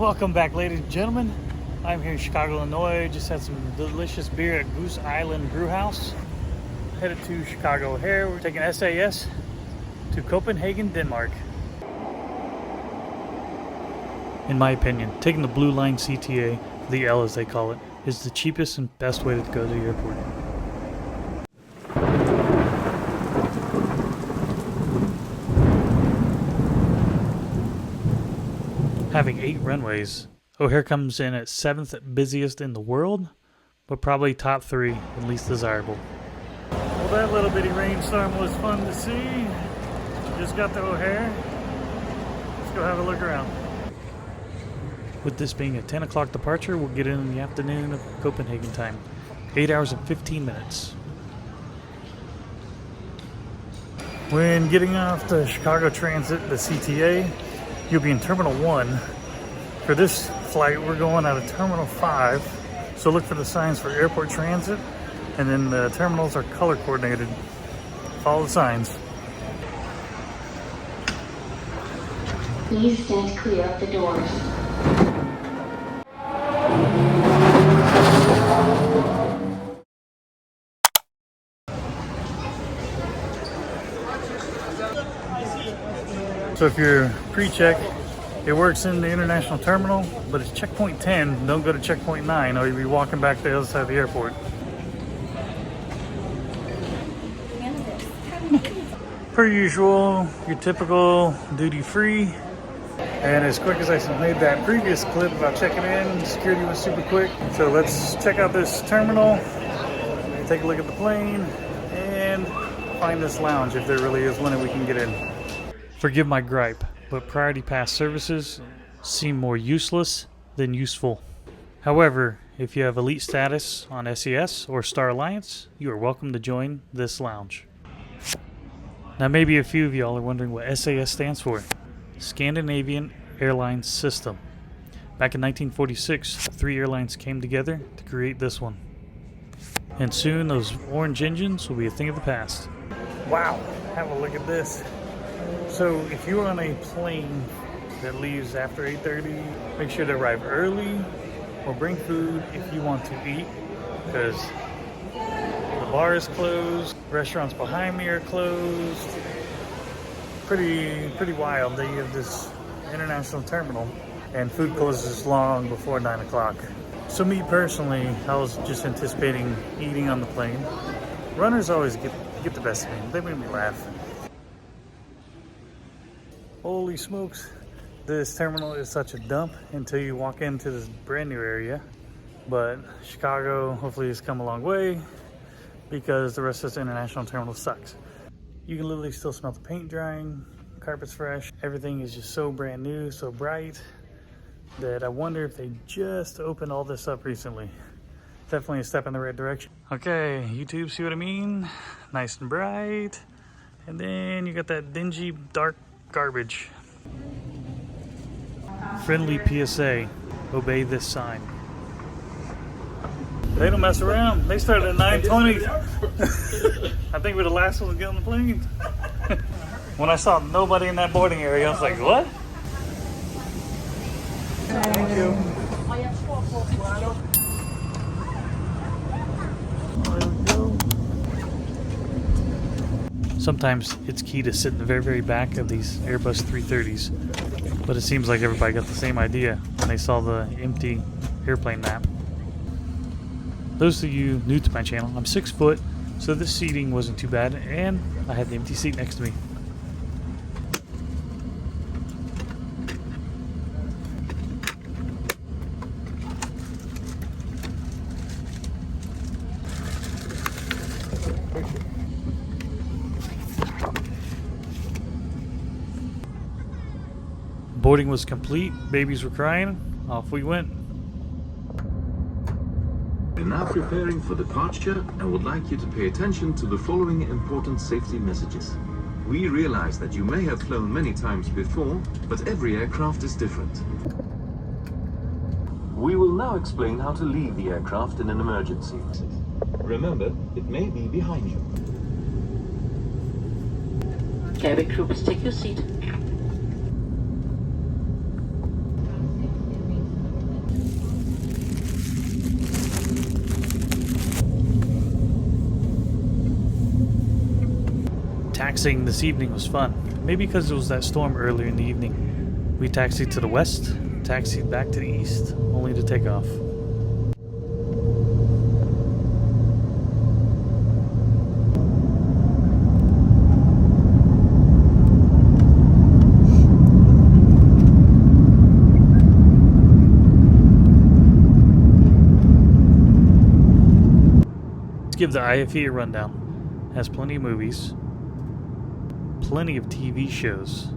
Welcome back, ladies and gentlemen. I'm here in Chicago, Illinois. Just had some delicious beer at Goose Island Brew House. Headed to Chicago O'Hare. We're taking SAS to Copenhagen, Denmark. In my opinion, taking the Blue Line CTA, the L as they call it, is the cheapest and best way to go to the airport. Having 8 runways, O'Hare comes in at 7th busiest in the world, but probably top 3 and least desirable. Well, that little bitty rainstorm was fun to see. Just got to O'Hare. Let's go have a look around. With this being a 10 o'clock departure, we'll get in the afternoon of Copenhagen time. 8 hours and 15 minutes. When getting off the Chicago Transit, the CTA, you'll be in Terminal 1. For this flight, we're going out of Terminal 5. So look for the signs for Airport Transit. And then the terminals are color coordinated. Follow the signs. Please stand clear of the doors. So if you're pre-check, it works in the international terminal, but it's checkpoint 10. Don't go to checkpoint 9 or you'll be walking back to the other side of the airport. Per usual, your typical duty-free. And as quick as I made that previous clip about checking in, security was super quick. So let's check out this terminal, take a look at the plane, and find this lounge if there really is one that we can get in. Forgive my gripe, but Priority Pass services seem more useless than useful. However, if you have elite status on SAS or Star Alliance, you are welcome to join this lounge. Now maybe a few of y'all are wondering what SAS stands for. Scandinavian Airlines System. Back in 1946, 3 airlines came together to create this one. And soon those orange engines will be a thing of the past. Wow, have a look at this. So if you're on a plane that leaves after 8:30, make sure to arrive early or bring food if you want to eat, because the bar is closed, restaurants behind me are closed. Pretty wild that you have this international terminal and food closes long before 9 o'clock. So me personally, I was just anticipating eating on the plane. Runners always get the best of me. They make me laugh. Holy smokes, this terminal is such a dump until you walk into this brand new area. But Chicago hopefully has come a long way because the rest of this international terminal sucks. You can literally still smell the paint drying, carpet's fresh. Everything is just so brand new, so bright, that I wonder if they just opened all this up recently. Definitely a step in the right direction. Okay, YouTube, see what I mean? Nice and bright. And then you got that dingy, dark garbage. Friendly PSA, obey this sign. They don't mess around. They started at 9:20. I think we're the last ones to get on the plane. When I saw nobody in that boarding area, I was like, what? Thank you. There we go. Sometimes it's key to sit in the very, very back of these Airbus 330s, but it seems like everybody got the same idea when they saw the empty airplane map. Those of you new to my channel, I'm 6 foot, so this seating wasn't too bad, and I had the empty seat next to me. Boarding was complete, babies were crying, off we went. We're now preparing for departure and would like you to pay attention to the following important safety messages. We realize that you may have flown many times before, but every aircraft is different. We will now explain how to leave the aircraft in an emergency. Remember, it may be behind you. Cabin crew, please take your seat. taxiing this evening was fun. Maybe because it was that storm earlier in the evening. We taxied to the west, taxied back to the east, only to take off. Let's give the IFE a rundown. It has plenty of movies, plenty of TV shows.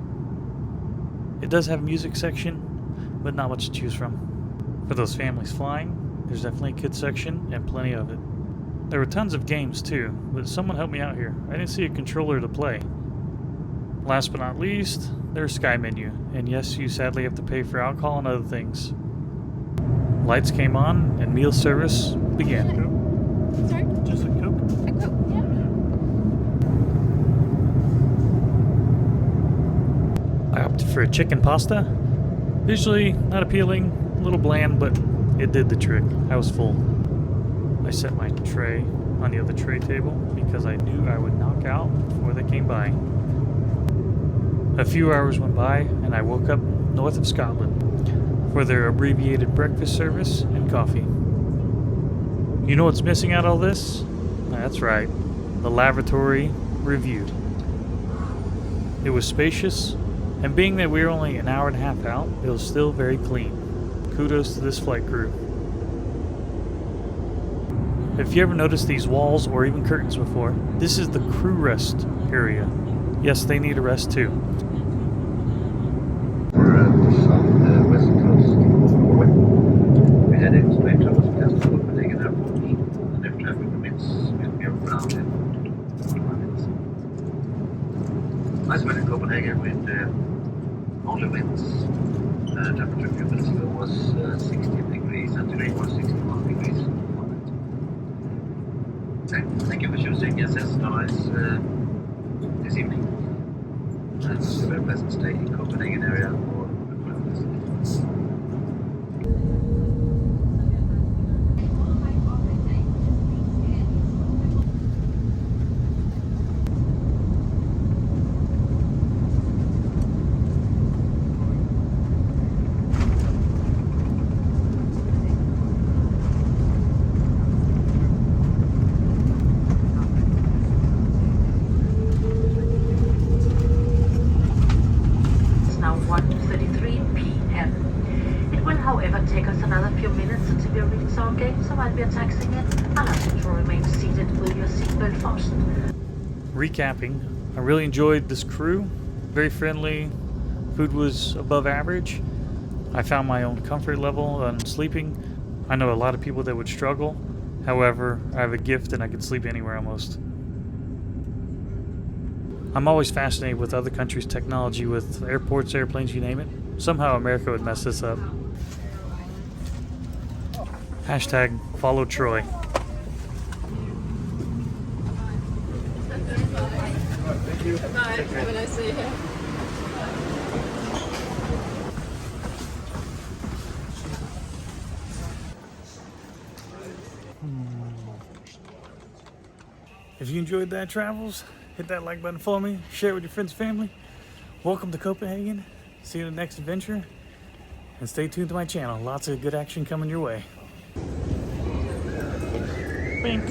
It does have a music section, but not much to choose from. For those families flying, there's definitely a kids section and plenty of it. There were tons of games too, but someone helped me out here. I didn't see a controller to play. Last but not least, there's Sky Menu, and yes, you sadly have to pay for alcohol and other things. Lights came on and meal service began. Sorry? Just a Coke? A Coke, yeah. I opted for a chicken pasta. Visually not appealing, a little bland, but it did the trick. I was full. I set my tray on the other tray table because I knew I would knock out before they came by. A few hours went by and I woke up north of Scotland for their abbreviated breakfast service and coffee. You know what's missing out of all this? That's right, the lavatory review. It was spacious, and being that we were only an hour and a half out, it was still very clean. Kudos to this flight crew. If you ever noticed these walls or even curtains before, this is the crew rest area. Yes, they need a rest too. We're at the west coast of Norway. We're heading straight towards Copenhagen Airport, and if traffic permits, we'll be around in 45 minutes. Nice weather in Copenhagen with only winds. Temperature a few minutes ago was 16 degrees, and today was 61 degrees. Okay, thank you for choosing SAS this evening. And it's a very pleasant stay in Copenhagen area or further destinations. However, take us another few minutes until we reach our gate, so while we are taxiing in, I'll ask you to remain seated with your seatbelt fastened. Recapping, I really enjoyed this crew. Very friendly. Food was above average. I found my own comfort level on sleeping. I know a lot of people that would struggle. However, I have a gift and I can sleep anywhere almost. I'm always fascinated with other countries' technology, with airports, airplanes, you name it. Somehow America would mess this up. Hashtag follow Troy. Thank you. Bye. Have a nice day here. If you enjoyed that, travels, hit that like button for me. Share it with your friends and family. Welcome to Copenhagen. See you in the next adventure. And stay tuned to my channel. Lots of good action coming your way. Bink.